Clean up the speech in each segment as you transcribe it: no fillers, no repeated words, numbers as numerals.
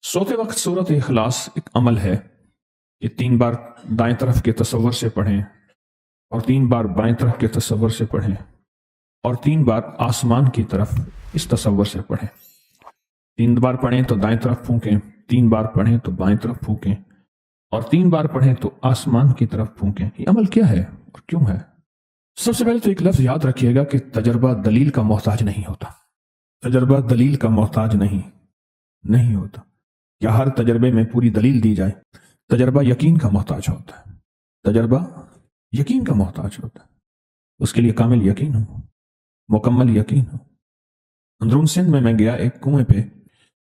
सोते वक्त सूरत इखलास एक अमल है कि 3 बार दाएं तरफ के तसव्वुर से पढ़ें और 3 बार बाएं तरफ के तसव्वुर से पढ़ें और 3 बार आसमान की तरफ इस तसव्वुर से पढ़ें। 3 बार पढ़ें तो दाएं तरफ फूकें, 3 बार पढ़ें तो बाएं तरफ फूकें और 3 बार पढ़ें तो आसमान की तरफ फूकें। ये अमल क्या है और क्यों है? सबसे पहले तो एक लफ्ज याद रखिएगा कि तजर्बा दलील का मोहताज नहीं होता। तजर्बा दलील का मोहताज नहीं होता। या हर तजर्बे में पूरी दलील दी जाए। तजर्बा यकीन का मोहताज होता है। तजर्बा यकीन का मोहताज होता है। उसके लिए कामिल यकीन हो, मुकम्मल यकीन हो। अंदरून सिंध में मैं गया एक कुएं पे,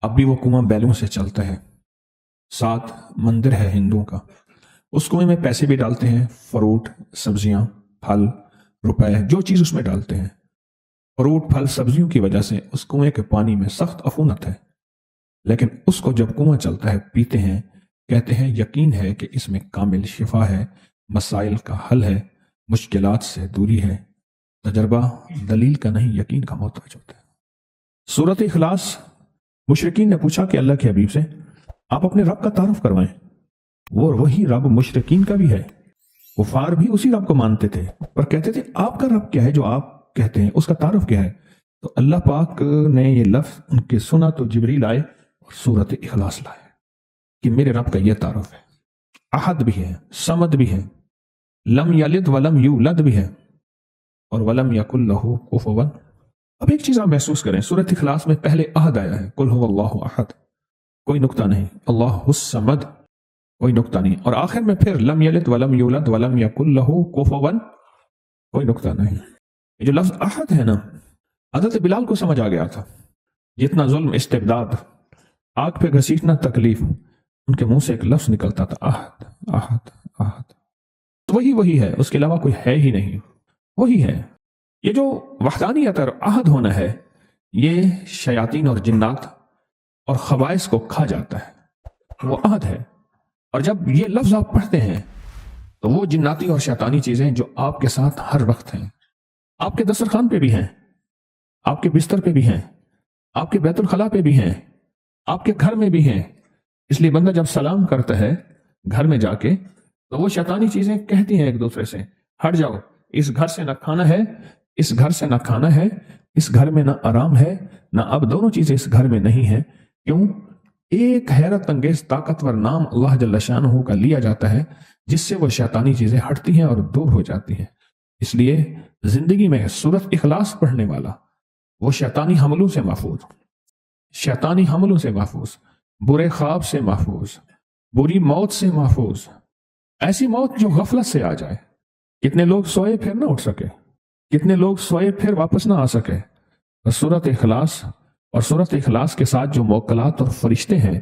अब भी वो कुआं बैलों से चलता है। 7 मंदिर है हिंदुओं का। उस कुएं में पैसे भी डालते हैं, फ्रूट, सब्जियां, फल, रुपए, जो चीज उसमें डालते हैं। फ्रूट, फल, सब्जियों की वजह से उस कुएं के पानी में सख्त अफूनत है, लेकिन उसको जब कुआं चलता है पीते हैं, कहते हैं यकीन है कि इसमें कामिल शिफा है, मसाइल का हल है, मुश्किलात से दूरी है। तजर्बा दलील का नहीं, यकीन का मोहताज होता है। सूरत इखलास, मुशरिकीन ने पूछा कि अल्लाह के हबीब से आप अपने रब का तारुफ करवाएं। वो वही रब मुशरिकीन का भी है। कुफार भी उसी रब को मानते थे, पर कहते थे आपका रब क्या है जो आप कहते हैं, उसका तारुफ क्या है? तो अल्लाह पाक ने ये लफ्ज उनके सुना तो जिब्रील आए और सूरत इखलास लाए कि मेरे रब का यह तारुफ है। अहद भी है, समद भी है, लम यलिद वलम यूलद भी है और वलम यकुल लहू कुफुवन। अब एक चीज आप महसूस करें, सूरत इखलास में पहले अहद आया है, कुल हुवल्लाहु अहद, कोई नुक्ता नहीं, अल्लाहुस समद, कोई नुक्ता नहीं, और आखिर में फिर लम यलिद वलम यूलद वलम यकुल लहू कुफुवन, कोई नुक्ता नहीं। ये जो लफ्ज अहद है ना, हज़रत बिलाल को समझ आ गया था। जितना जुल्म, इस्तिबदाद, आग पे घसीटना, तकलीफ, उनके मुंह से एक लफ्ज निकलता था, अहद अहद अहद। तो वही है, उसके अलावा कोई है ही नहीं, वही है। ये जो वहदानियत और अहद होना है, ये शयातीन और जिन्नात और खबाइस को खा जाता है, वो अहद है। और जब ये लफ्ज आप पढ़ते हैं तो वो जिन्नाती और शैतानी चीजें जो आपके साथ हर वक्त हैं, आपके दस्तरखान पे भी हैं, आपके बिस्तर पे भी हैं, आपके बैतुल खला पे भी हैं, आपके घर में भी हैं। इसलिए बंदा जब सलाम करता है घर में जाके, तो वो शैतानी चीजें कहती हैं एक दूसरे से, हट जाओ, इस घर से ना खाना है, इस घर से ना खाना है, इस घर में ना आराम है, ना अब दोनों चीजें इस घर में नहीं है। क्यों? एक हैरत अंगेज ताकतवर नाम अल्लाह जल्ल शानहू का लिया जाता है, जिससे वो शैतानी चीजें हटती हैं और दूर हो जाती हैं। इसलिए जिंदगी में सूरत इखलास पढ़ने वाला वो शैतानी हमलों से महफूज, शैतानी हमलों से महफूज, बुरे ख्वाब से महफूज, बुरी मौत से महफूज, ऐसी मौत जो गफलत से आ जाए। कितने लोग सोए फिर ना उठ सके, कितने लोग सोए फिर वापस ना आ सके। और सूरत इखलास और सूरत इखलास के साथ जो मौकलात और फरिश्ते हैं,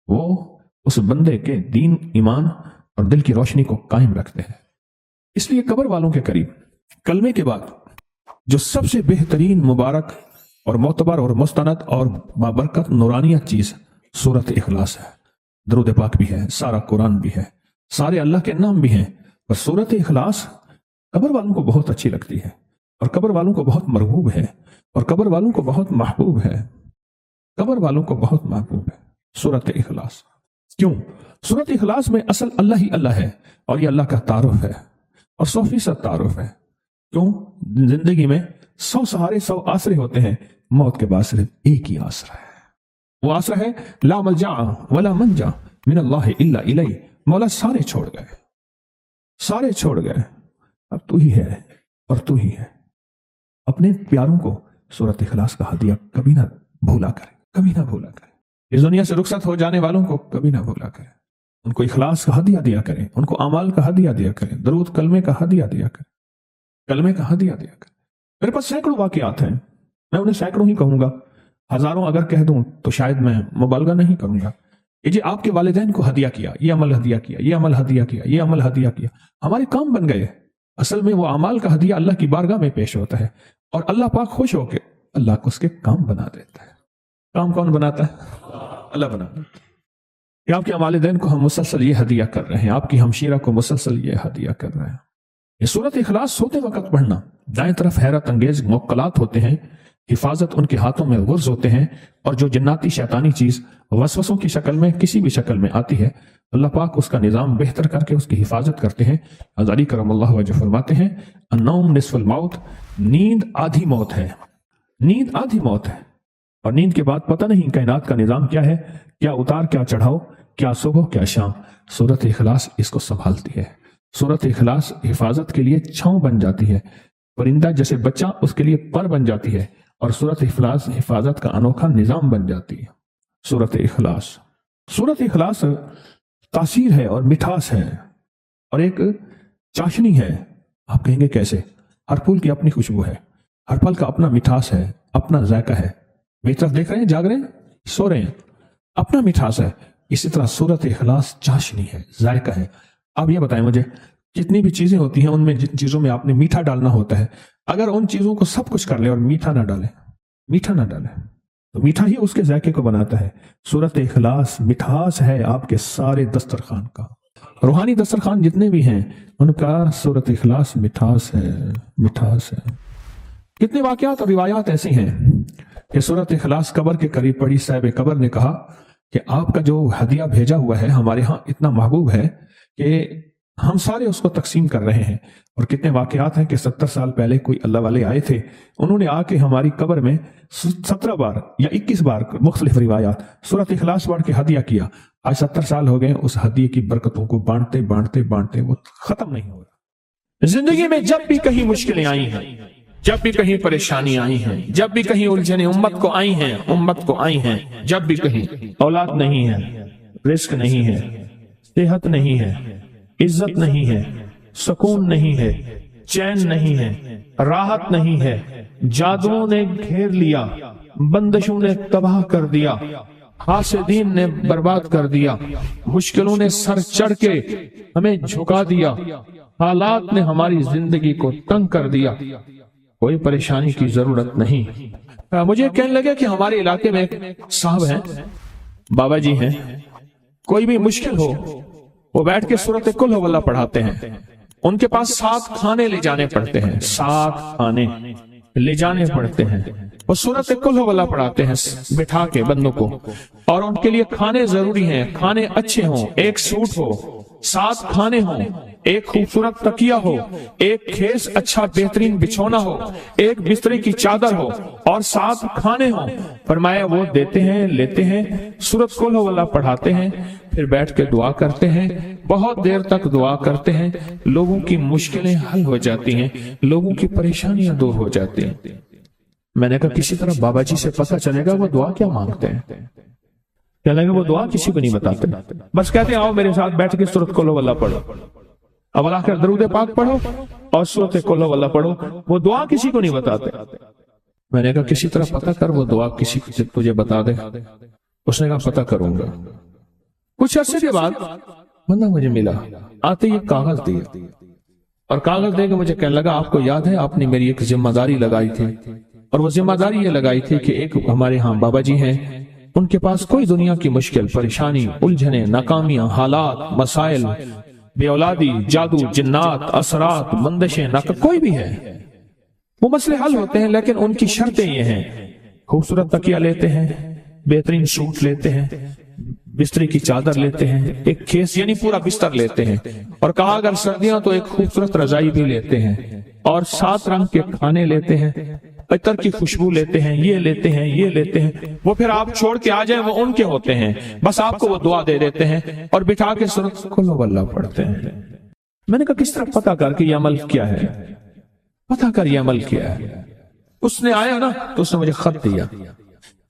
वो उस बंदे के दीन, ईमान और दिल की रोशनी को कायम रखते हैं। इसलिए कब्र वालों के करीब कलमे के बाद जो सबसे बेहतरीन, मुबारक और मोतबर और मुस्तनद और बाबरकत नूरानियत चीज सूरत इखलास है। दरूद पाक भी है, सारा कुरान भी है, सारे अल्लाह के नाम भी हैं, पर सूरत इखलास कब्र वालों को बहुत अच्छी लगती है और कब्र वालों को बहुत मरगूब है और कब्र वालों को बहुत महबूब है। कब्र वालों को बहुत महबूब है सूरत इखलास। क्यों? सूरत इखलास में असल अल्लाह ही अल्लाह है और ये अल्लाह का तारुफ है और 100% तारुफ है। क्यों? जिंदगी में 100 सहारे, 100 आसरे होते हैं, मौत के बाद सिर्फ एक ही आसरा है। वो आसरा है ला मलजा वला मंजा मिनल्लाह इल्ला इलैह। मौला सारे छोड़ गए, सारे छोड़ गए, अब तू ही है और तू ही है। अपने प्यारों को सूरत इखलास का हदिया कभी ना भूला करें, कभी ना भूला करें। इस दुनिया से रुखसत हो जाने वालों को कभी ना भूला करें। उनको इखलास का हदिया दिया करें, उनको अमाल का हदिया दिया करें, दरूद कलमे का हदिया दिया करें, कलमे का हदिया दिया करें। मेरे पास सैकड़ों वाक़यात हैं, मैं उन्हें सैकड़ों ही कहूंगा, हजारों अगर कह दूं तो शायद मैं मुबालगा नहीं करूंगा। ये जी आपके वालिदैन को हदिया किया, ये अमल हदिया किया, ये अमल हदिया किया, ये अमल हदिया किया, हमारे काम बन गए। असल में वो अमाल का हदिया अल्लाह की बारगाह में पेश होता है और अल्लाह पाक खुश होकर अल्लाह को उसके काम बना देता है। काम कौन बनाता है? अल्लाह बनाता है। कि आपके वालिदैन को हम मुसलसल ये हदिया कर रहे हैं, आपकी हमशीरा को मुसलसल ये हदिया कर रहे हैं। ये सूरत इखलास सोते वक्त पढ़ना, दाएं तरफ हैरत अंगेज मुक्कलात होते हैं, حفاظت ان کے ہاتھوں میں غرز ہوتے ہیں، اور جو جناتی شیطانی چیز وسوسوں کی شکل میں کسی بھی شکل میں آتی ہے، اللہ پاک اس کا نظام بہتر کر کے اس کی حفاظت کرتے ہیں۔ علی کرم اللہ وجہ فرماتے ہیں النوم نصف الموت، نیند آدھی موت ہے، نیند آدھی موت ہے، اور نیند کے بعد پتہ نہیں کائنات کا نظام کیا ہے، کیا اتار کیا چڑھاؤ، کیا صبح کیا شام۔ سورۃ اخلاص اس کو سنبھالتی ہے۔ سورۃ اخلاص حفاظت کے لیے چھاؤں بن جاتی ہے، پرندہ جیسے بچہ اس کے لیے پر بن جاتی ہے، اور سورۃ اخلاص حفاظت کا انوکھا نظام بن جاتی ہے۔ سورۃ اخلاص، سورۃ اخلاص تاثیر ہے اور مٹھاس ہے اور ایک چاشنی ہے۔ آپ کہیں گے کیسے؟ ہر پھول کی اپنی خوشبو ہے، ہر پھل کا اپنا مٹھاس ہے، اپنا ذائقہ ہے۔ میری طرف دیکھ رہے ہیں، جاگ رہے ہیں، سو رہے ہیں، اپنا مٹھاس ہے۔ اسی طرح سورۃ اخلاص چاشنی ہے، ذائقہ ہے۔ اب یہ بتائیں مجھے، جتنی بھی چیزیں ہوتی ہیں ان میں جن چیزوں میں آپ نے میٹھا ڈالنا ہوتا ہے، اگر ان چیزوں کو سب کچھ کر لے اور میٹھا نہ ڈالے، میٹھا نہ ڈالے، تو میٹھا ہی اس کے ذائقے کو بناتا ہے۔ سورۃ اخلاص مٹھاس ہے آپ کے سارے دسترخوان کا، روحانی دسترخوان جتنے بھی ہیں ان کا سورۃ اخلاص مٹھاس ہے، مٹھاس ہے۔ کتنے واقعات اور روایات ایسی ہیں کہ سورۃ اخلاص قبر کے قریب پڑی، صاحب قبر نے کہا کہ آپ کا جو ہدیہ بھیجا ہوا ہے ہمارے ہاں اتنا محبوب ہے کہ ہم سارے اس کو تقسیم کر رہے ہیں۔ اور کتنے واقعات ہیں کہ 70 سال پہلے کوئی اللہ والے آئے تھے، انہوں نے آ کے ہماری قبر میں 17 بار یا 21 بار مختلف روایات سورۃ اخلاص پڑھ کے ہدیہ کیا۔ آج 70 سال ہو گئے، اس ہدیے کی برکتوں کو بانٹتے بانٹتے بانٹتے وہ ختم نہیں ہو رہا۔ زندگی میں جب بھی کہیں مشکلیں آئی ہیں، جب بھی کہیں پریشانی آئی ہیں، جب بھی کہیں الجھنیں امت کو آئی ہیں، امت کو آئی ہیں، جب بھی کہیں اولاد نہیں ہے، رزق نہیں ہے، صحت نہیں ہے، عزت نہیں ہے، سکون نہیں ہے، چین نہیں ہے، راحت نہیں ہے، جادوؤں نے گھیر لیا، بندشوں نے تباہ کر دیا، حاسدین نے برباد کر دیا، مشکلوں نے سر چڑھ کے ہمیں جھکا دیا، حالات نے ہماری زندگی کو تنگ کر دیا۔ کوئی پریشانی کی ضرورت نہیں۔ مجھے کہنے لگے کہ ہمارے علاقے میں ایک صاحب ہیں، بابا جی ہیں، کوئی بھی مشکل ہو وہ بیٹھ کے سورۃ قل ہو اللہ پڑھاتے ہیں۔ ان کے پاس 7 کھانے لے جانے پڑتے ہیں، 7 کھانے لے جانے پڑتے ہیں، وہ سورۃ قل ہو اللہ پڑھاتے ہیں بٹھا کے بندوں کو، اور ان کے لیے کھانے ضروری ہیں، کھانے اچھے ہوں، ایک سوٹ ہو، 7 کھانے ہوں، ایک خوبصورت تکیہ ہو، ایک کھیس اچھا بہترین بچھونا ہو، ایک بسترے کی چادر ہو، اور 7 کھانے ہوں۔ فرمایا وہ دیتے ہیں، لیتے ہیں، سورۃ قل ہو اللہ پڑھاتے ہیں، پھر بیٹھ کے دعا کرتے ہیں، بہت دیر تک دعا کرتے ہیں، لوگوں کی مشکلیں حل ہو جاتی ہیں، لوگوں کی پریشانیاں دور ہو جاتی ہیں۔ میں نے کہا کسی طرح بابا جی سے پتہ چلے گا وہ دعا کیا مانگتے ہیں۔ کہنے لگے وہ دعا کسی کو نہیں بتاتے، بس کہتے ہیں آؤ میرے ساتھ بیٹھ کے سورۃ قل ہو اللہ پڑھو، اب اللہ کر درود پاک پڑھو اور سورۃ قل ہو اللہ پڑھو، وہ دعا کسی کو نہیں بتاتے۔ میں نے کہا کسی طرح پتہ کر وہ دعا کسی کو تجھے بتا دے۔ اس نے کہا پتہ کروں گا۔ کچھ عرصے کے بعد بندہ مجھے ملا، آتے یہ کاغذ دیا، اور کاغذ دے کے مجھے کہنے لگا آپ کو یاد ہے آپ نے میری ایک ذمہ داری لگائی تھی، اور وہ ذمہ داری یہ لگائی تھی کہ ایک ہمارے ہاں بابا جی ہیں، ان کے پاس کوئی دنیا کی مشکل، پریشانی، الجھنیں، ناکامیاں، حالات، مسائل، بے اولادی، جادو، جنات، اثرات، بندشیں، کوئی بھی ہے، وہ مسئلے حل ہوتے ہیں، لیکن ان کی شرطیں یہ ہیں، خوبصورت تکیہ لیتے ہیں، بہترین سوٹ لیتے ہیں، بستر کی چادر لیتے ہیں، ایک کھیس یعنی پورا بستر لیتے ہیں، اور کہا اگر سردیاں تو ایک خوبصورت رضائی بھی لیتے ہیں، اور 7 رنگ کے کھانے لیتے ہیں، عطر کی خوشبو لیتے ہیں، یہ لیتے ہیں، یہ لیتے ہیں، وہ پھر آپ چھوڑ کے آ جائیں وہ ان کے ہوتے ہیں، بس آپ کو وہ دعا دے دیتے ہیں اور بٹھا کے سورۃ قل ہو اللہ پڑھتے ہیں۔ میں نے کہا کس طرح پتہ کر کے یہ عمل کیا ہے، پتہ کر یہ عمل کیا ہے۔ اس نے آیا نا تو اس نے مجھے خط دیا،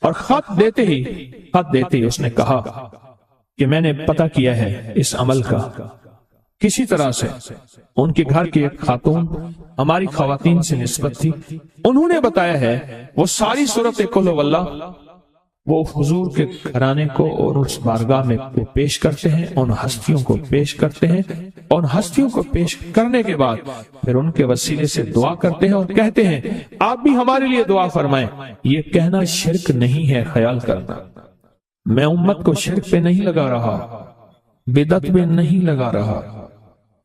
اور خط دیتے ہی اس نے کہا کہ میں نے پتہ کیا ہے اس عمل کا، کسی طرح سے ان کے گھر کی ایک خاتون ہماری خواتین سے نسبت تھی، انہوں نے بتایا ہے وہ ساری سورۃ قل ہو اللہ وہ حضور کے گھرانے کو اور اس بارگاہ میں پیش کرتے ہیں، ان ہستیوں کو پیش کرتے ہیں، اور ہستیوں کو پیش کرنے کے بعد پھر ان کے وسیلے سے دعا کرتے ہیں اور کہتے ہیں آپ بھی ہمارے لیے دعا فرمائیں۔ یہ کہنا شرک نہیں ہے، خیال کرنا میں امت کو شرک پہ نہیں لگا رہا، بدعت پہ نہیں لگا رہا،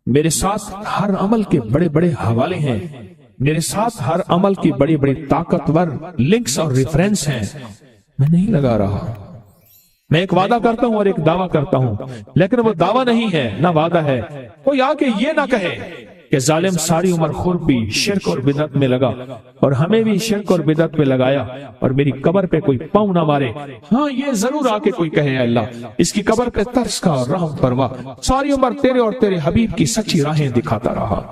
میرے ساتھ ہر عمل کے بڑے بڑے حوالے ہیں، میرے ساتھ ہر عمل کی بڑی بڑی طاقتور لنکس اور ریفرنس ہیں، میں نہیں لگا رہا۔ میں ایک وعدہ کرتا ہوں اور ایک دعویٰ کرتا ہوں، لیکن وہ دعویٰ نہیں ہے نہ وعدہ ہے۔ کوئی آ کے یہ نہ کہے کہ ظالم ساری عمر خربی شرک اور بدعت میں لگا اور ہمیں بھی شرک اور بدعت پہ لگایا اور میری قبر پہ کوئی پاؤں نہ مارے۔ ہاں یہ ضرور آ کے کوئی کہے اے اللہ اس کی قبر پہ ترس کھا اور رحم فرما، ساری عمر تیرے اور تیرے حبیب کی سچی راہیں دکھاتا رہا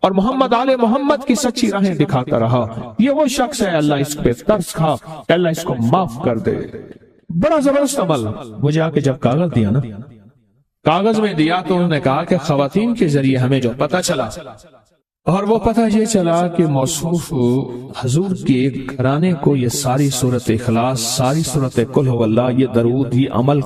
اور محمد آل محمد کی سچی راہیں دکھاتا رہا۔ یہ وہ شخص ہے اللہ اس پہ ترس کھا، اللہ اس کو معاف کر دے۔ بڑا زبردست عمل۔ مجھے آ کے جب کاغذ دیا نا، کاغذ میں دیا تو انہوں نے کہا کہ خواتین کے ذریعے ہمیں جو پتہ چلا، اور وہ پتہ یہ چلا کہ موصوف حضور کے گھرانے کو یہ ساری سورت اخلاص، ساری سورت قل هو اللہ، یہ درود، یہ عمل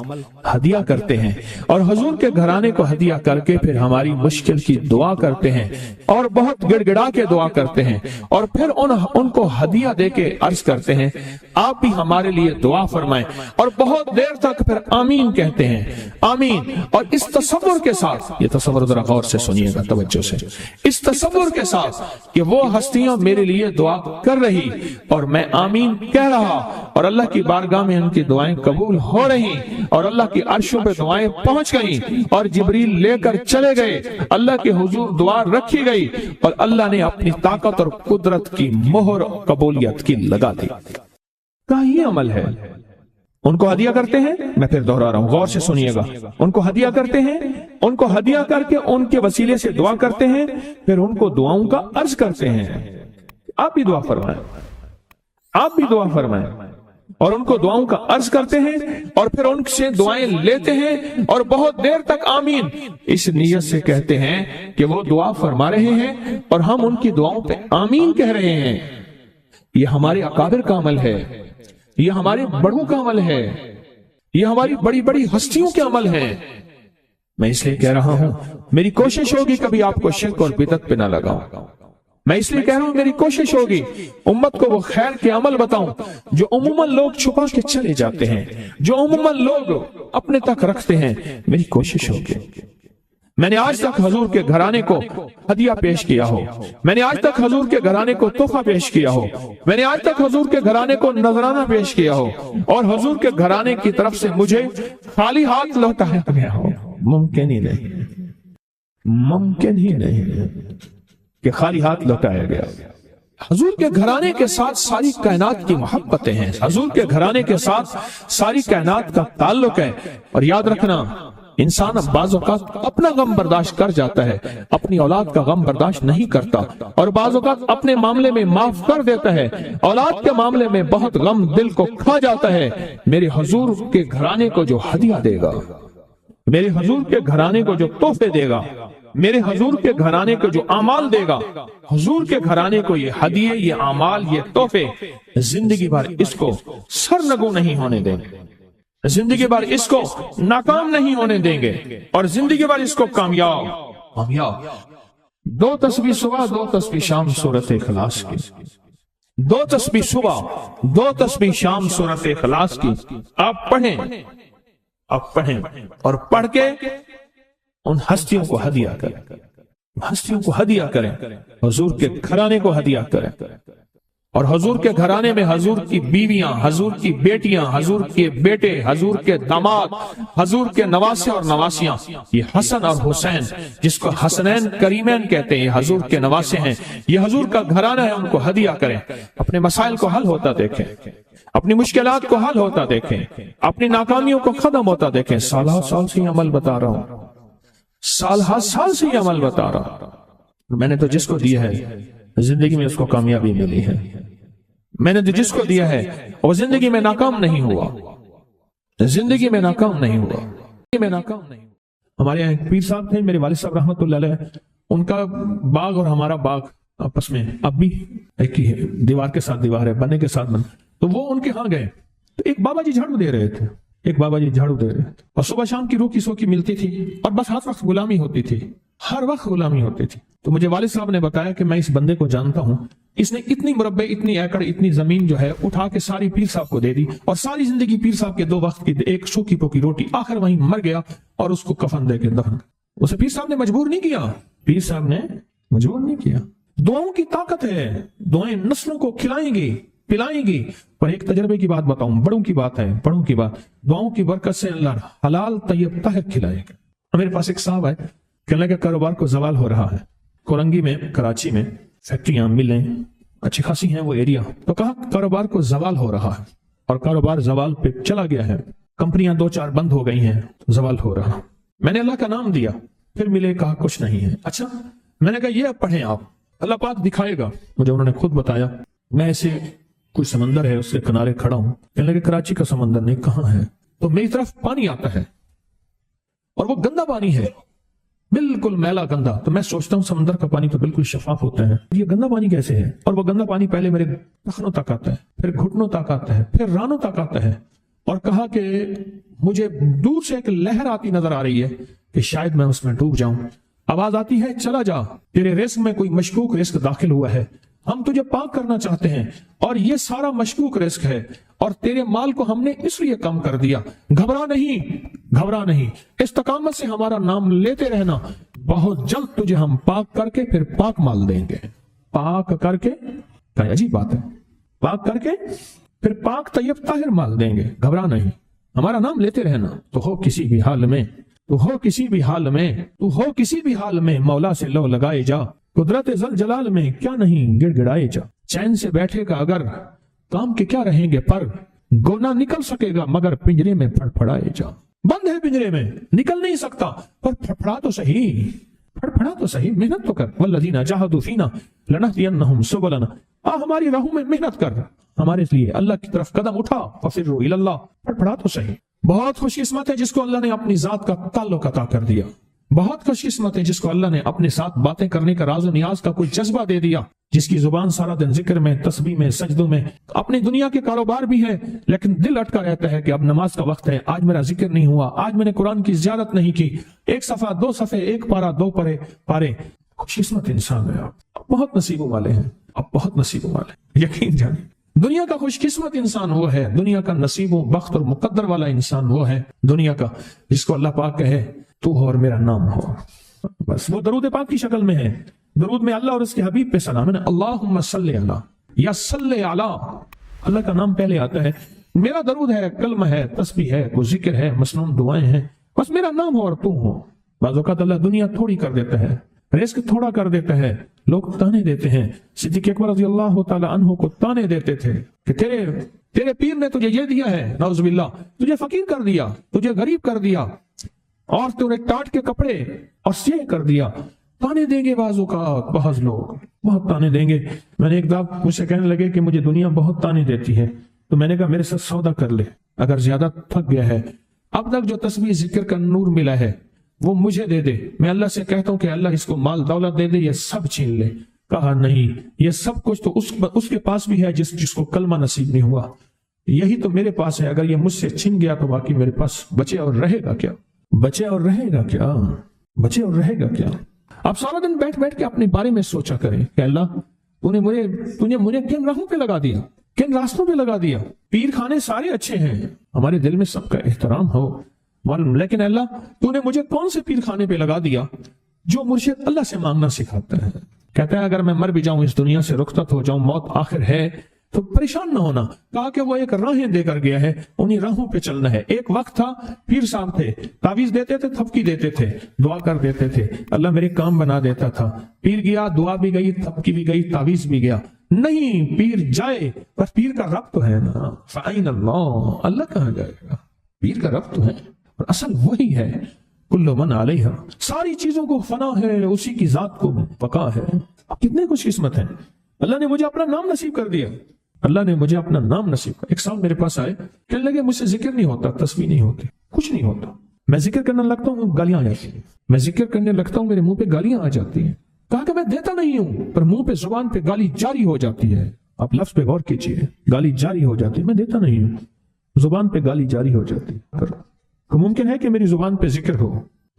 ہدیہ کرتے ہیں اور حضور کے گھرانے کو ہدیہ کر کے پھر ہماری مشکل کی دعا کرتے ہیں اور بہت گڑ گڑا کے دعا کرتے ہیں اور پھر ان کو ہدیہ دے کے عرض کرتے ہیں آپ بھی ہمارے لیے دعا فرمائیں، اور بہت دیر تک پھر آمین کہتے ہیں، آمین۔ اور اس تصور کے ساتھ، یہ تصور ذرا غور سے سنیے گا توجہ سے، اس تصور کے ساتھ کہ وہ ہستیاں میرے لیے دعا کر رہی اور میں آمین کہہ رہا اور اللہ کی بارگاہ میں ان کی دعائیں قبول ہو رہی اور اللہ کی عرشوں پہ دعائیں پہنچ گئیں اور جبریل لے کر چلے گئے، اللہ کے حضور دعا رکھی گئی اور اللہ نے اپنی طاقت اور قدرت کی مہر قبولیت کی لگا دی۔ کہا یہ عمل ہے۔ ان کو ہدیہ کرتے ہیں، میں پھر دوہرا رہا ہوں، غور سے سنیے گا، ان کو ہدیہ کرتے ہیں، ان کو ہدیہ کر کے ان کے وسیلے سے دعا کرتے ہیں، پھر ان کو دعاؤں کا عرض کرتے ہیں آپ بھی دعا فرمائیں، آپ بھی دعا فرمائیں، اور ان کو دعاؤں کا عرض کرتے ہیں اور پھر ان سے دعائیں لیتے ہیں اور بہت دیر تک آمین اس نیت سے کہتے ہیں کہ وہ دعا فرما رہے ہیں اور ہم ان کی دعاؤں پہ آمین کہہ رہے ہیں۔ یہ ہمارے اکابر کا عمل ہے، یہ ہمارے بڑوں کا عمل ہے، یہ ہماری بڑی بڑی ہستیوں کے عمل ہیں۔ میں اس لیے کہہ رہا ہوں میری کوشش ہوگی کبھی آپ کو شرک اور بدعت پہ نہ لگاؤں۔ میں اس لیے کہہ رہا ہوں میری کوشش ہوگی امت کو وہ خیر کے عمل بتاؤں جو عموماً لوگ چھپا کے چلے جاتے ہیں، جو عموماً لوگ اپنے تک رکھتے ہیں۔ میری کوشش ہوگی۔ میں نے آج تک حضور کے گھرانے کو ہدیہ پیش کیا ہو، میں نے آج تک حضور کے گھرانے کو تحفہ پیش کیا ہو، میں نے آج تک حضور کے گھرانے کو نذرانہ پیش کیا ہو اور حضور کے گھرانے کی طرف سے مجھے خالی ہاتھ لوٹایا گیا ہو۔ ممکن ہی نہیں، ممکن ہی نہیں کہ خالی ہاتھ لوٹایا گیا۔ حضور کے گھرانے کے ساتھ ساری کائنات کی محبتیں ہیں، حضور کے گھرانے کے ساتھ ساری کائنات کا تعلق ہے۔ اور یاد رکھنا انسان بعض اوقات اپنا غم برداشت کر جاتا ہے، اپنی اولاد کا غم برداشت نہیں کرتا، اور بعض اوقات اپنے معاملے میں معاف کر دیتا ہے، اولاد کے معاملے میں بہت غم دل کو کھا جاتا ہے۔ میرے حضور کے گھرانے کو جو ہدیہ دے گا، میرے حضور کے گھرانے کو جو تحفے دے گا، میرے حضور کے گھرانے کو جو اعمال دے گا، حضور کے گھرانے کو یہ ہدیے، یہ اعمال، یہ تحفے زندگی بھر اس کو سرنگو نہیں ہونے دیں گے، زندگی بھر اس کو ناکام نہیں ہونے دیں گے، اور زندگی بھر اس کو کامیاب۔ 2 تسبیح صبح 2 تسبیح شام سورت اخلاص کی، 2 تسبیح صبح 2 تسبیح شام سورت اخلاص کی آپ پڑھیں، آپ پڑھیں اور پڑھ کے ان ہستیوں کو ہدیہ کریں، ہستیوں کو ہدیہ کریں، حضور کے گھرانے کو ہدیہ کریں، اور حضور کے گھرانے میں حضور کی بیویاں، حضور کی بیٹیاں، حضور کے بیٹے، حضور کے داماد، حضور کے نواسے اور نواسیاں، یہ حسن اور حسین جس کو حسنین کریمین کہتے ہیں، یہ حضور کے نواسے ہیں، یہ حضور کا گھرانہ ہے، ان کو ہدیہ کریں۔ اپنے مسائل کو حل ہوتا دیکھیں، اپنی مشکلات کو حل ہوتا دیکھیں، اپنی ناکامیوں کو ختم ہوتا دیکھیں۔ سالہ سال سے یہ عمل بتا رہا ہوں، سالہ سال سے یہ عمل بتا رہا ہوں۔ میں نے تو جس کو دیا ہے زندگی میں اس کو کامیابی ملی ہے، میں نے جس کو دیا ہے وہ زندگی میں ناکام نہیں ہوا، زندگی میں ناکام نہیں ہوا، میں ناکام نہیں ہوا۔ ہمارے یہاں ایک پیر صاحب تھے، میرے والد صاحب رحمۃ اللہ علیہ، ان کا باغ اور ہمارا باغ آپس میں اب بھی ایک ہی ہے، دیوار کے ساتھ دیوار ہے، بنے کے ساتھ بن۔ تو وہ ان کے ہاں گئے تو ایک بابا جی جھاڑو دے رہے تھے، ایک بابا جی جھاڑو دے رہے تھے، اور صبح شام کی روکی سوکی ملتی تھی اور بس ہر وقت غلامی ہوتی تھی، ہر وقت غلامی ہوتی تھی۔ تو مجھے والد صاحب نے بتایا کہ میں اس بندے کو جانتا ہوں، اس نے اتنی مربع، اتنی ایکڑ، اتنی زمین جو ہے اٹھا کے ساری پیر صاحب کو دے دی، اور ساری زندگی پیر صاحب کے 2 وقت کی ایک سوکھی پوکی روٹی، آخر وہیں مر گیا اور اس کو کفن دے کے دفن۔ اسے پیر صاحب نے مجبور نہیں کیا، پیر صاحب نے مجبور نہیں کیا، दुआओं की ताकत है, दुआएं नस्लों को खिलाएंगी पिलाएंगी। पर एक तजर्बे की बात बताऊं, बड़ों की बात है, बड़ों की बात, दुआओं की बरकत से अल्लाह हलाल तैयब ताहिर खिलाएगा। मेरे पास एक साहब है, कहने लगे कारोबार को जवाल हो रहा है, कोरंगी में, कराची में फैक्ट्रियां मिलें अच्छी खासी हैं वो एरिया, तो कहा कारोबार को जवाल हो रहा है, और कारोबार जवाल पे चला गया है, कंपनियां 2-4 बंद हो गई हैं, जवाल हो रहा। मैंने अल्लाह का नाम दिया, फिर मिले, कहा कुछ नहीं है। अच्छा, मैंने कहा ये पढ़ें आप, अल्लाह पाक दिखाएगा मुझे। उन्होंने खुद बताया, मैं ऐसे कोई समंदर है उसके किनारे खड़ा हूं, कहने लगे कराची का समंदर नहीं, कहां है? तो मेरी तरफ पानी आता है और वो गंदा पानी है, बिल्कुल मैला गंदा। तो मैं सोचता हूँ समंदर का पानी तो बिल्कुल शफाफ होता है, ये गंदा पानी कैसे है? और वो गंदा पानी पहले मेरे टखनों तक आता है, फिर घुटनों तक आता है, फिर रानों तक आता है। और कहा कि मुझे दूर से एक लहर आती नजर आ रही है कि शायद मैं उसमें डूब जाऊं। आवाज आती है, चला जा, तेरे रिस्क में कोई मशकूक रिस्क दाखिल हुआ है, हम तुझे पाक करना चाहते हैं, और ये सारा मशकूक रिस्क है, और तेरे माल को हमने इसलिए कम कर दिया। घबरा नहीं, घबरा नहीं, इस्तकामत से हमारा नाम लेते रहना, बहुत जल्द तुझे हम पाक करके फिर पाक माल देंगे। पाक करके, क्या अजीब बात है, पाक करके फिर पाक तैयब ताहिर माल देंगे। घबरा नहीं, हमारा नाम लेते रहना, तो हो किसी भी हाल में, तू हो किसी भी हाल में, तू हो किसी भी हाल में, मौला से लो लगाए जा, कुदरत जल जलाल में क्या नहीं गिड़गिड़ाए जा। चैन से बैठेगा अगर, काम के क्या रहेंगे पर, गोना निकल सकेगा मगर पिंजरे में फड़फड़ाए जा। बंद है पिंजरे में, निकल नहीं सकता, पर फड़फड़ा तो सही, फड़फड़ा तो सही, मेहनत तो कर। वल्लज़ीना जाहदू फीना लनहदियन्नहुम सुबुलना, हमारी राहों में मेहनत कर, हमारे लिए अल्लाह की तरफ कदम उठा, फफिर्रू इलल्लाह, फड़फड़ा तो सही। बहुत खुशकिस्मत है जिसको अल्लाह ने अपनी जात का ताल्लुक अता कर दिया, बहुत खुशकिस्मत है जिसको अल्लाह ने अपने साथ बातें करने का राज नियाज का कोई जज्बा दे दिया, जिसकी जुबान सारा दिन जिक्र में, तस्बीह में, सजदों में, अपनी दुनिया के कारोबार भी है लेकिन दिल अटका रहता है कि अब नमाज का वक्त है, आज मेरा जिक्र नहीं हुआ, आज मैंने कुरान की ज़ियारत नहीं की, 1 सफ़ा 2 सफ़े 1 पारा 2 पारे। खुशकिस्मत इंसान है आप बहुत नसीबों वाले हैं, आप बहुत नसीबों वाले, यकीन जानिए। दुनिया का खुशकिस्मत इंसान वो है, दुनिया का नसीबों बख्त और मुकद्दर वाला इंसान वो है दुनिया का, जिसको अल्लाह पाक कहे तू हो और मेरा नाम हो। बस वो दरूद पाक की शक्ल में है, दरूद में अल्लाह और उसके हबीब पे सलाम है, अल्लाहुम्मा सल्ली अला या सल्ले अला, अल्लाह का नाम पहले आता है। मेरा दरूद है, कलमा है, तस्बीह है, कोई जिक्र है, मसनून दुआएं हैं, बस मेरा नाम हो और तू हो। बाज़ औक़ात अल्लाह दुनिया थोड़ी कर देता है, रिस्क थोड़ा कर देता है, लोग ताने देते हैं। सिद्दीक़ अकबर रज़ियल्लाहु ताला अन्हु को ताने देते थे कि तेरे पीर ने तुझे ये दिया है, नाउज़ुबिल्लाह, तुझे फकीर कर दिया, तुझे गरीब कर दिया, और तूने टाट के कपड़े और सिए कर दिया। ताने देंगे बाजू का, बहुत लोग बहुत ताने देंगे। मैंने एक दफा मुझसे कहने लगे कि मुझे दुनिया बहुत ताने देती है, तो मैंने कहा मेरे साथ सौदा कर ले, अगर ज्यादा थक गया है, अब तक जो तस्बीह जिक्र का नूर मिला है वो मुझे दे दे, मैं अल्लाह से कहता हूँ कि अल्लाह इसको माल दौलत दे दे, ये सब छीन ले। कहा नहीं, ये सब कुछ तो उसके पास भी है जिसको कलमा नसीब नहीं हुआ, यही तो मेरे पास है, अगर ये मुझसे छिन गया तो बाकी मेरे पास बचे और रहेगा क्या, बचे और रहेगा क्या, बचे और रहेगा क्या। आप सारा दिन बैठ बैठ के अपने बारे में सोचा करें कि अल्लाह तूने मुझे किन राहों पे लगा दिया, किन रास्तों पे लगा दिया। पीर खाने सारे अच्छे हैं, हमारे दिल में सबका एहतराम हो, लेकिन अल्लाह तूने मुझे कौन से पीर खाने पे लगा दिया जो मुर्शिद अल्लाह से मांगना सिखाता है। कहता है अगर मैं मर भी जाऊं, इस दुनिया से रुखसत हो जाऊं, मौत आखिर है, तो परेशान ना होना। कहा कि वो एक राहें देकर गया है, उन्हीं राहों पे चलना है। एक वक्त था पीर साहब थे, तावीज देते थे, थपकी देते थे, दुआ कर देते थे, अल्लाह मेरे काम बना देता था। पीर गया, दुआ भी गई, थपकी भी गई, तावीज भी गया। नहीं, पीर जाए पर पीर का रब तो है ना, फ़ाइन अल्लाह, अल्लाह कहाँ जाएगा, पीर का रब तो है, और असल वही है। कुल्लु मन अलैहा, सारी चीजों को फना है, उसी की जात को बका है। कितने खुशकिस्मत हैं, अल्लाह ने मुझे अपना नाम नसीब कर दिया, अल्लाह ने मुझे अपना नाम नसीब कर। एक साहब मेरे पास आए, कहने लगे मुझसे जिक्र नहीं होता, तस्बीह नहीं होती, कुछ नहीं होता, मैं जिक्र करने लगता हूँ गालियां आ जाती हैं, मैं जिक्र करने लगता हूँ मेरे मुंह पे गालियां आ जाती हैं। कहा कि मैं देता नहीं हूं, पर मुंह पे जुबान पे गाली जारी हो जाती है। आप लफ्ज पे गौर कीजिए, गाली जारी हो जाती है, मैं देता नहीं हूं, जुबान पे गाली जारी हो जाती है। तो मुमकिन है कि मेरी जुबान पे जिक्र हो।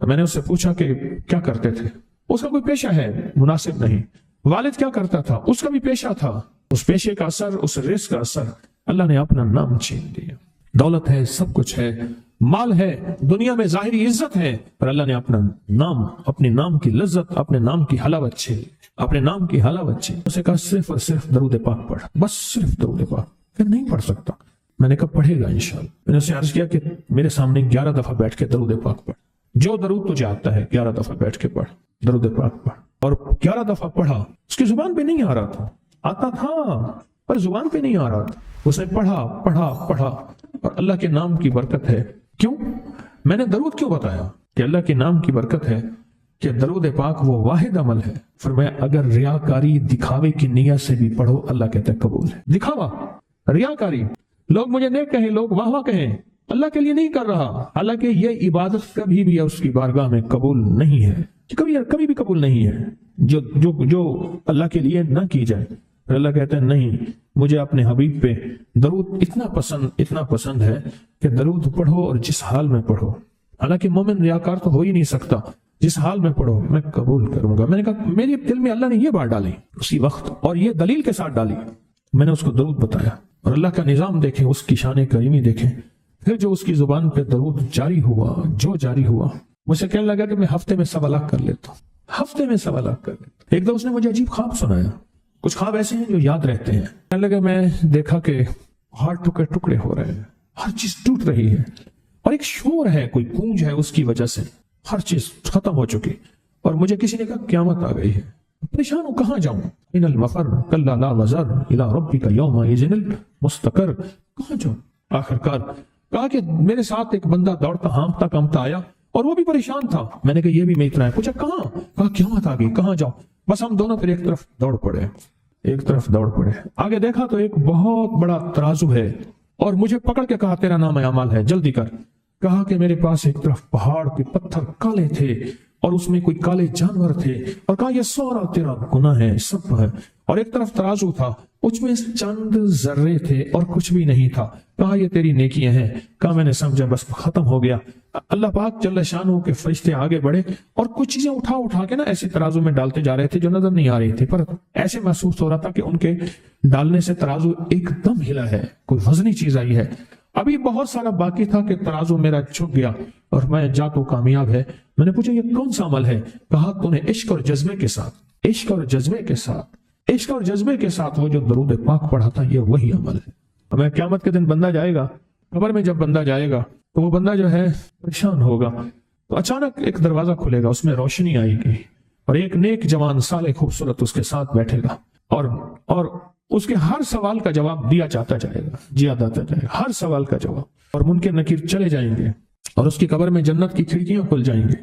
तो मैंने उससे पूछा कि क्या करते थे, उसका कोई पेशा है, मुनासिब नहीं। वालिद क्या करता था, उसका भी पेशा था, उस पेशे का असर, उस रिस्क का असर, अल्लाह ने अपना नाम छीन लिया। दौलत है, सब कुछ है, माल है, दुनिया में जाहिरी इज्जत है, पर अल्लाह ने अपना नाम, अपने नाम की लज्जत, अपने नाम की हलावत छीन ली। अपने नाम की हलावत चाहिए। उसे कहा सिर्फ और सिर्फ दरूद पाक पढ़, बस सिर्फ दरूद पाक। फिर नहीं पढ़ सकता। मैंने कहा पढ़ेगा इंशाल्लाह। मैंने उससे अर्ज किया कि मेरे सामने 11 दफा बैठ के दरूद पाक पढ़, जो दरूद तुझे आता है 11 दफा बैठ के पढ़, दरूद पाक पढ़। और 11 दफा पढ़ा। उसकी जुबान पे नहीं आ रहा था, आता था पर जुबान पे नहीं आ रहा था। उसने पढ़ा पढ़ा पढ़ा, और अल्लाह के नाम की बरकत है। क्यों मैंने दरूद क्यों बताया कि अल्लाह के नाम की बरकत है कि दरूद पाक वो वाहिद अमल है। फरमाया अगर रियाकारी दिखावे की नियत से भी पढ़ो, अल्लाह कहता है कबूल है। दिखावा, रियाकारी, लोग मुझे नेक कहें, लोग वाह वाह कहें, अल्लाह के लिए नहीं कर रहा। हालांकि ये इबादत कभी भी उसकी बारगाह में कबूल नहीं है, कभी भी कबूल नहीं है जो जो जो अल्लाह के लिए ना की जाए। अल्लाह कहते हैं नहीं, मुझे अपने हबीब पे दरूद इतना पसंद है कि दरूद पढ़ो और जिस हाल में पढ़ो। हालांकि मोमिन रियाकार तो हो ही नहीं सकता, जिस हाल में पढ़ो मैं कबूल करूंगा। मैंने कहा मेरे दिल में अल्लाह ने ये बात डाली उसी वक्त, और ये दलील के साथ डाली। मैंने उसको दरूद बताया, और अल्लाह का निजाम देखें, उसकी शान करीमी देखें। फिर जो उसकी जुबान पे दरूद जारी हुआ, मुझे कहने लगा कि मैं हफ्ते में 1.25 लाख कर लेता हूँ, हफ्ते में 1.25 लाख कर लेता। एक दो उसने मुझे अजीब ख्वाब सुनाया, कुछ ख्वाब ऐसे हैं जो याद रहते हैं। कहने लगा मैं देखा कि हाथ टुकड़े टुकड़े हो रहे हैं, हर चीज टूट रही है, और एक शोर है, कोई गूंज है, उसकी वजह से हर चीज खत्म हो चुकी। और मुझे किसी ने कहा क्यामत आ गई है, परेशान हूं, कहां जाऊं। इनल मफर कल्ला ला वज़र इला रब्बिका यौमा इज़िनिल मुस्तकर, कहां जाऊं। आखिरकार कहा कि मेरे साथ एक बंदा दौड़ता हाँफता कांपता आया, और वो भी परेशान था। मैंने कहा ये भी मैं इतना है। पूछा कहां, कहा क्यामत आ गई, कहां जाऊं। बस हम दोनों फिर एक तरफ दौड़ पड़े। आगे देखा तो एक बहुत बड़ा तराजू है, और मुझे पकड़ के कहा तेरा नाम अमाल है, जल्दी कर। कहा कि मेरे पास एक तरफ पहाड़ के पत्थर काले थे, और उसमें कोई काले जानवर थे, और कहा ये सारा तेरा गुनाह है, सब है। और एक तरफ तराजू था, उसमें चंद जर्रे थे और कुछ भी नहीं था। कहा ये तेरी नेकियां हैं। कहा मैंने समझा बस खत्म हो गया। अल्लाह पाक जल्ल शानहू के फरिश्ते आगे बढ़े, और कुछ चीजें उठा के ना ऐसे तराजू में डालते जा रहे थे जो नजर नहीं आ रही थी, पर ऐसे महसूस हो रहा था कि उनके डालने से तराजू एकदम हिला है, कोई वजनी चीज आई है। अभी बहुत सारा बाकी था कि तराजू मेरा झुक गया, और मैं जा तो कामयाब है। मैंने पूछा ये कौन सा अमल है। कहा तूने इश्क और जज्बे के साथ वो जो दरूद पाक पढ़ा था, ये वही अमल है। हमें क़यामत के दिन बंदा जाएगा कब्र में, जब बंदा जाएगा तो वो बंदा जो है परेशान होगा। तो अचानक एक दरवाजा खुलेगा, उसमें रोशनी आएगी, और एक नेक जवान साले खूबसूरत उसके साथ बैठेगा, और उसके हर सवाल का जवाब दिया जाता जाएगा, हर सवाल का जवाब। और मुनकिर नकीर चले जाएंगे, और उसकी कब्र में जन्नत की खिड़कियां खुल जाएंगी,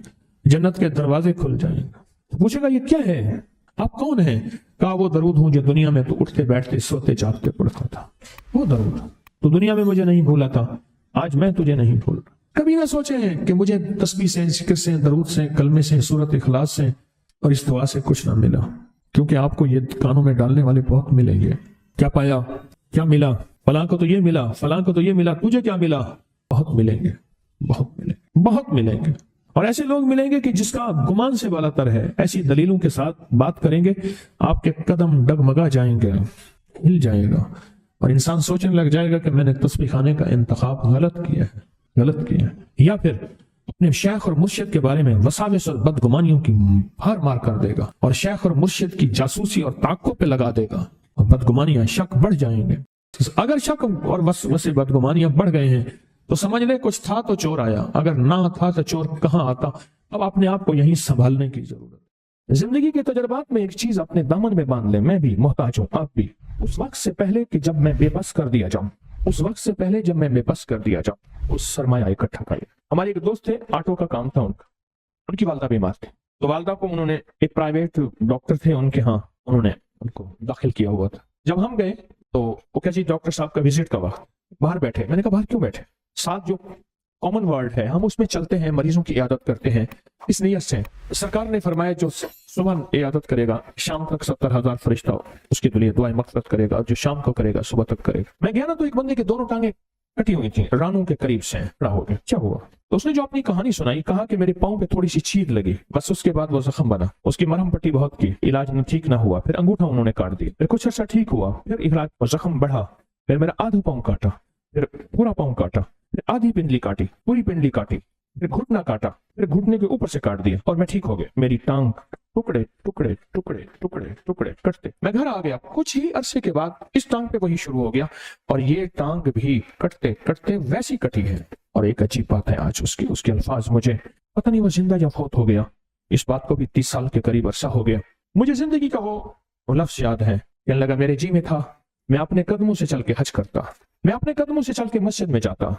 जन्नत के दरवाजे खुल जाएंगे। पूछेगा ये क्या है, आप कौन हैं। कहा वो दरूद हूं जो दुनिया में तो उठते बैठते सोते जागते पढ़ता था, वो दरूद। तो दुनिया में मुझे नहीं भूला था, आज मैं तुझे नहीं भूल। कभी ना सोचे हैं कि मुझे तस्बीह से, जिक्र से, दरूद से, कलमे से, सूरत इखलास से और इस दुआ से कुछ ना मिला, क्योंकि आपको ये कानों में डालने वाले बहुत मिलेंगे। क्या पाया, क्या मिला, फलां को तो ये मिला, फलां को तो ये मिला, तुझे क्या मिला। बहुत मिलेंगे। और ऐसे लोग मिलेंगे कि जिसका गुमान से बालातर है। ऐसी दलीलों के साथ बात करेंगे, आपके कदम डगमगा जाएंगे, हिल जाएगा, और इंसान सोचने लग जाएगा कि मैंने तस्बीह खाने का इंतखाब गलत किया है। या फिर अपने शेख और मुर्शिद के बारे में वसाविस और बदगुमानियों की भर मार कर देगा, और शेख और मुर्शिद की जासूसी और ताक़ुब पे लगा देगा, और बदगुमानियां, शक बढ़ जाएंगे। अगर शक और वसे बदगुमानियां बढ़ गए हैं तो समझ ले कुछ था तो चोर आया, अगर ना था तो चोर कहां आता। अब अपने आप को यहीं संभालने की जरूरत है। जिंदगी के तजर्बात में एक चीज अपने दामन में बांध ले, मैं भी मोहताज हूं, आप भी। उस वक्त से पहले कि जब मैं बेबस कर दिया जाऊं, उस सरमाया इकट्ठा करें। हमारे एक दोस्त थे, ऑटो का काम था उनका, उनकी वालदा बीमार थे, तो वालदा को उन्होंने एक प्राइवेट डॉक्टर थे उनके यहाँ, उन्होंने उनको दाखिल किया हुआ था। जब हम गए तो वो क्या जी डॉक्टर साहब का विजिट का वक्त, बाहर बैठे। मैंने कहा बाहर क्यों बैठे, साथ जो कॉमन वर्ल्ड है हम उसमें चलते हैं, मरीजों की इयादत करते हैं इस नियत से। सरकार ने फरमाया जो सुबह इयादत करेगा शाम तक 70,000 फरिश्ता उसके लिए दुआएं मग़फ़िरत करेगा, जो शाम को करेगा सुबह तक करेगा। मैं गया ना तो एक बंदे की दोनों टांगे कटी हुई थी, रानों के करीब से खड़ा हो गया। क्या हुआ, तो उसने जो अपनी कहानी सुनाई, कहा कि मेरे पाँव पे थोड़ी सी चीर लगी, बस उसके बाद वो जख्म बना, उसकी मरहम पट्टी बहुत की, इलाज न ठीक ना हुआ, फिर अंगूठा उन्होंने काट दिया, फिर कुछ अर्सा ठीक हुआ, फिर इलाज जख्म बढ़ा, फिर मेरा आधा पाँव काटा, फिर पूरा पाँव काटा, फिर आधी पिंडली काटी, पूरी पिंडली काटी, फिर घुटना काटा, फिर घुटने के ऊपर से काट दिया, और मैं ठीक हो गया। मेरी टांग टुकड़े टुकड़े टुकड़े टुकड़े टुकड़े कटते। मैं घर आ गया। कुछ ही अरसे के बाद इस टांग पे वही शुरू हो गया और ये टांग भी कटते कटते वैसी कटी है। और एक अजीब बात है, आज उसके अल्फाज मुझे पता नहीं वो जिंदा या फौत हो गया। इस बात को भी 30 साल के करीब अरसा हो गया। मुझे जिंदगी का वो लफ्ज याद है। कहने लगा मेरे जी में था, मैं अपने कदमों से चल के हज करता, मैं अपने कदमों से चल के मस्जिद में जाता,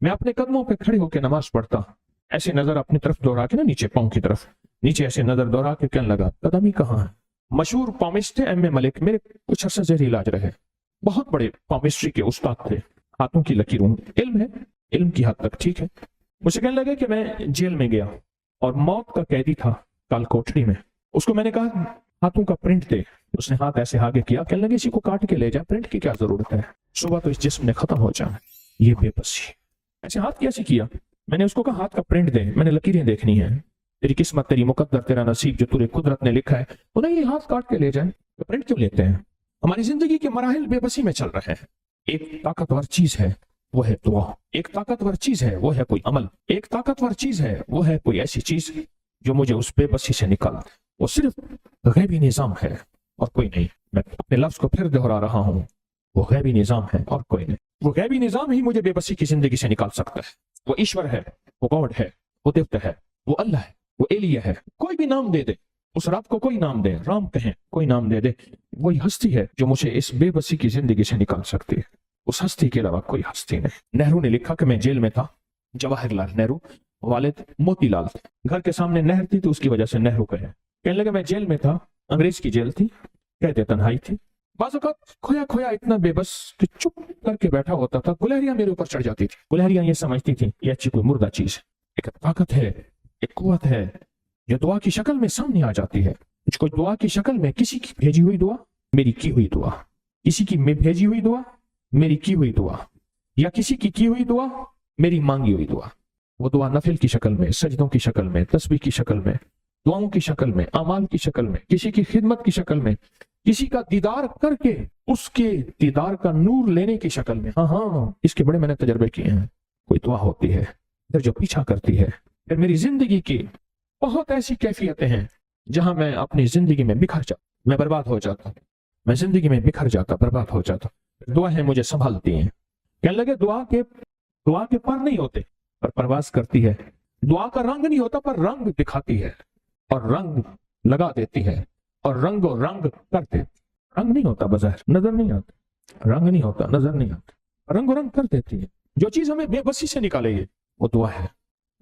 मैं अपने कदमों पे खड़े होकर नमाज पढ़ता। ऐसे नजर अपनी तरफ दौड़ा के ना, नीचे पांव की तरफ नीचे ऐसे नजर दौड़ा के कहने लगा कदम ही कहाँ है। मशहूर पामिस्ट थे एम ए मलिक, मेरे कुछ अर्सा जेर इलाज रहे, बहुत बड़े पामिस्ट्री के उस्ताद थे। हाथों की लकीरों, इल्म है, इल्म की हद तक ठीक है। मुझे कहने लगे कि मैं जेल में गया और मौत का कैदी था काल कोठरी में। उसको मैंने कहा हाथों का प्रिंट दे। उसने हाथ ऐसे आगे किया। कहने लगे इसी को काट के ले जा, प्रिंट की क्या जरूरत है, सुबह तो इस जिस्म ने खत्म हो जाना। ये बेबसी। ऐसे हाथ कैसे किया? मैंने उसको कहा हाथ का प्रिंट दे, मैंने लकीरें देखनी है, तेरी किस्मत, तेरी मुकद्दर, तेरा नसीब जो तुझे कुदरत ने लिखा है। तो नहीं, ये हाथ काट के ले जाए तो प्रिंट क्यों लेते हैं? हमारी जिंदगी के मराहिल बेबसी में चल रहे हैं। एक ताकतवर चीज है वो है दुआ, एक ताकतवर चीज है वो है कोई अमल, एक ताकतवर चीज है वो है कोई ऐसी चीज जो मुझे उस बेबसी से निकाल दे। वो सिर्फ गैबी निजाम है और कोई नहीं। मैं अपने लफ्ज को फिर दोहरा रहा हूँ, वो गैबी निजाम है और कोई नहीं। वो गैबी निजाम ही मुझे बेबसी की जिंदगी से निकाल सकता है। वो ईश्वर है, वो गॉड है, वो देवता है, वो अल्लाह है, वो एलिया है। कोई भी नाम दे दे, उस रब को कोई नाम दे, राम कहें, कोई नाम दे दे, वही हस्ती है जो मुझे इस बेबसी की जिंदगी से निकाल सकती है। उस हस्ती के अलावा कोई हस्ती नहीं। नेहरू ने लिखा कि मैं जेल में था, जवाहरलाल नेहरू, वालिद मोतीलाल थे। घर के सामने नहर थी तो उसकी वजह से नेहरू कहे। कहने लगे मैं जेल में था, अंग्रेज की जेल थी, कहते तन्हाई थी, बाज़ औक़ात खोया खोया इतना बेबस कि चुप करके बैठा होता था। गुलहरियां मेरे ऊपर चढ़ जाती थी। गुलहरियां ये समझती थी ये अच्छी कोई मुर्दा चीज है। एक ताकत है, एक कुव्वत है जो दुआ की शक्ल में सामने आ जाती है। मुझको दुआ की शक्ल में, किसी की भेजी हुई दुआ, मेरी की हुई दुआ, किसी की भेजी हुई दुआ, मेरी की हुई दुआ, या किसी की हुई दुआ, मेरी मांगी हुई दुआ। वो दुआ नफिल की शक्ल में, सजदों की शक्ल में, तस्बीह की शक्ल में, दुआओं की शक्ल में, अमाल की शक्ल में, किसी की खिदमत की शक्ल में, किसी का दीदार करके उसके दीदार का नूर लेने की शक्ल में। हाँ, इसके बड़े मैंने तजर्बे किए हैं। कोई दुआ होती है फिर जो पीछा करती है। फिर मेरी जिंदगी की बहुत ऐसी कैफियतें हैं जहां मैं अपनी जिंदगी में बिखर जाता, मैं बर्बाद हो जाता, मैं जिंदगी में बिखर जाता, बर्बाद हो जाता। दुआ है मुझे संभालती है। कहने लगे दुआ के पर नहीं होते पर परवाज करती है। दुआ का रंग नहीं होता पर रंग दिखाती है और रंग लगा देती है और रंग कर देती। रंग नहीं होता बज़ाहिर, नजर नहीं आता, रंग नहीं होता, नजर नहीं आता, रंग कर देती है। जो चीज हमें बेबसी से निकालेगी वो दुआ है,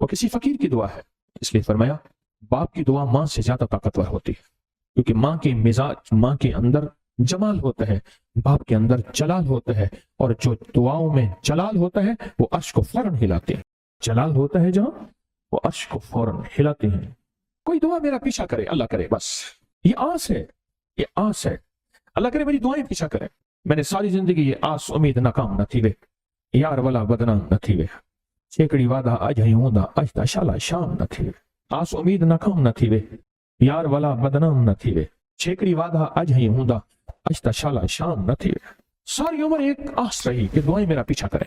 वो किसी फकीर की दुआ है। इसलिए फरमाया बाप की दुआ मां से ज्यादा ताकतवर होती है, क्योंकि मां के मिजाज, मां के अंदर जमाल होता है, बाप के अंदर जलाल होता है। और जो दुआओं में जलाल होता है वो अर्श को फौरन हिलाते हैं। जलाल होता है जहां, वो अर्श को फौरन हिलाते हैं। कोई दुआ मेरा पीछा करे, अल्लाह करे, बस ये आस है, ये आस है। अल्लाह करे मेरी दुआएं पीछा करे। मैंने सारी जिंदगी ये आस उम्मीद नाकाम न थी वे, यार वाला बदनाम न थी वे, छेकड़ी वादा अज ही होंदा अज ता शाला शाम न थी वे। आस उम्मीद नाकाम न थी वे, यार वाला बदनाम न थी वे, छेकड़ी वादा अज ही होंदा अज ता शाला शाम न थी वे। सारी उम्र एक आस रही कि दुआएं मेरा पीछा करें,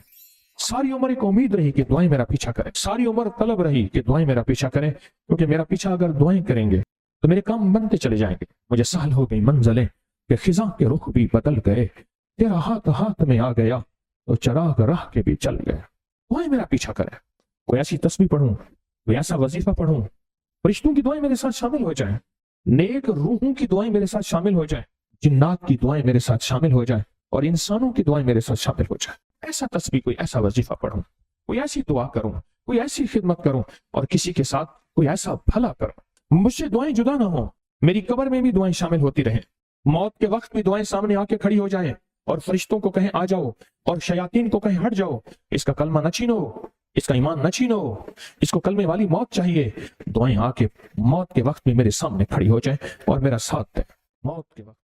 सारी उम्र एक उम्मीद रही कि दुआएं मेरा पीछा करें, सारी उम्र तलब रही कि दुआएं मेरा पीछा करें, क्योंकि मेरा पीछा अगर दुआएं करेंगे तो मेरे काम बनते चले जाएंगे। मुझे सहल हो गई मंजिलें कि खिजा के रुख भी बदल गए, तेरा हाथ हाथ में आ गया तो चराग राह के भी चल गए। दुआएं मेरा पीछा करें। कोई ऐसी तस्बीह पढ़ूं, कोई ऐसा वजीफा पढ़ूं, फरिश्तों की दुआएं मेरे साथ शामिल हो जाएं, नेक रूहों की दुआएं मेरे साथ शामिल हो जाएं, जिन्नात की दुआएं मेरे साथ शामिल हो जाएं और इंसानों की दुआएं मेरे साथ शामिल हो जाएं। ऐसा तस्बीह, कोई ऐसा वजीफा पढ़ूं, कोई ऐसी दुआ करूं, कोई ऐसी खिदमत करूं और किसी के साथ कोई ऐसा भला करूं। मुझसे दुआएं जुदा ना हो, मेरी कब्र में भी दुआएं शामिल होती रहें, मौत के वक्त भी दुआएं सामने आके खड़ी हो जाएं और फरिश्तों को कहें आ जाओ और शयातीन को कहें हट जाओ, इसका कलमा न छीनो, इसका ईमान न छीनो, इसको कलमे वाली मौत चाहिए। दुआएं आके मौत के वक्त में मेरे सामने खड़ी हो जाए और मेरा साथ दे। मौत के वक्त